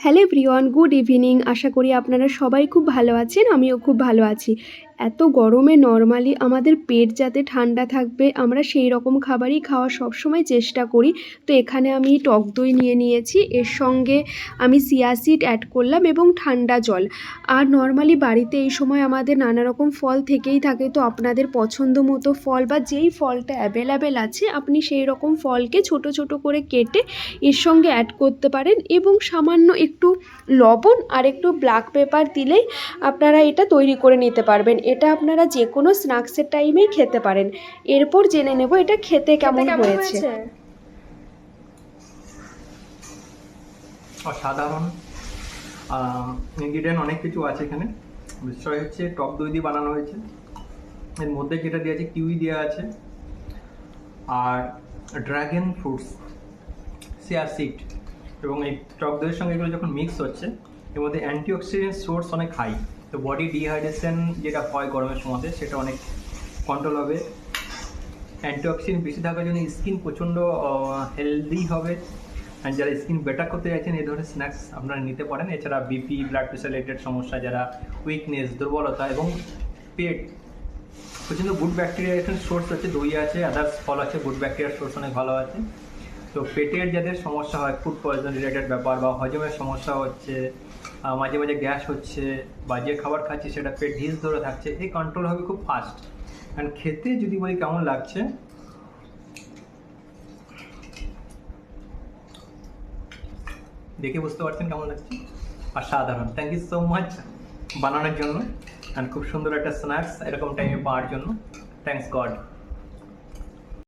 Hello everyone, good evening. আশা করি আপনারা সবাই খুব ভালো আছেন, আমিও খুব ভালো আছি। এত গরমে নর্মালি আমাদের পেট যাতে ঠান্ডা থাকবে আমরা সেই রকম খাবারই খাওয়ার সবসময় চেষ্টা করি। তো এখানে আমি টক দই নিয়ে নিয়েছি, এর সঙ্গে আমি চিয়া সিড অ্যাড করলাম এবং ঠান্ডা জল। আর নর্মালি বাড়িতে এই সময় আমাদের নানা রকম ফল থেকেই থাকে, তো আপনাদের পছন্দ মতো ফল বা যেই ফলটা অ্যাভেলেবেল আছে আপনি সেই রকম ফলকে ছোট ছোট করে কেটে এর সঙ্গে অ্যাড করতে পারেন এবং সামান্য একটু লবণ আর একটু ব্ল্যাক পেপার দিলেই আপনারা এটা তৈরি করে নিতে পারবেন। এটা আপনারা যে কোনো স্ন্যাক্সের টাইমেই খেতে পারেন। এরপর জেনে নেব এটা খেতে কেমন হয়েছে। অসাধারণ। ইনগ্রিডিয়েন্ট অনেক কিছু আছে এখানে। বিষয় হচ্ছে টক দই দিয়ে বানানো হয়েছে। এর মধ্যে যেটা দেওয়া আছে কিউই দেওয়া আছে, আর ড্রাগন ফ্রুটস, চিয়া সিড, এবং এই টক দইয়ের সঙ্গে এগুলো যখন মিক্স হচ্ছে এর মধ্যে অ্যান্টিঅক্সিডেন্ট সোর্স অনেক হাই। তো বডি ডিহাইড্রেশন যেটা হয় গরমের সময়তে সেটা অনেক কন্ট্রোল হবে। অ্যান্টিঅক্সিডেন্ট বেশি থাকার জন্য স্কিন প্রচণ্ড হেলদি হবে। আর যারা স্কিন বেটার করতে চাইছেন এই ধরনের স্ন্যাক্স আপনারা নিতে পারেন। এছাড়া বিপি, ব্লাড প্রেশার রিলেটেড সমস্যা, যারা উইকনেস, দুর্বলতা এবং পেট, প্রচণ্ড গুড ব্যাকটেরিয়া এখানে সোর্স আছে, দই আছে, আদার্স ফল আছে, গুড ব্যাকটেরিয়ার সোর্স অনেক ভালো আছে। তো পেটের যাদের সমস্যা হয়, ফুড পয়জন রিলেটেড ব্যাপার বা হজমের সমস্যা হচ্ছে, মাঝে মাঝে গ্যাস হচ্ছে, বা যে খাবার খাচ্ছি সেটা পেট ঢিস ধরে থাকছে, এই কন্ট্রোল হবে খুব ফাস্ট। অ্যান্ড খেতে যদি বলি কেমন লাগছে, দেখে বুঝতে পারছেন কেমন লাগছে। আর সাধারণ থ্যাংক ইউ সো মাচ বানানোর জন্য, অ্যান্ড খুব সুন্দর একটা স্ন্যাক্স এরকম টাইমে পাওয়ার জন্য। Thanks god.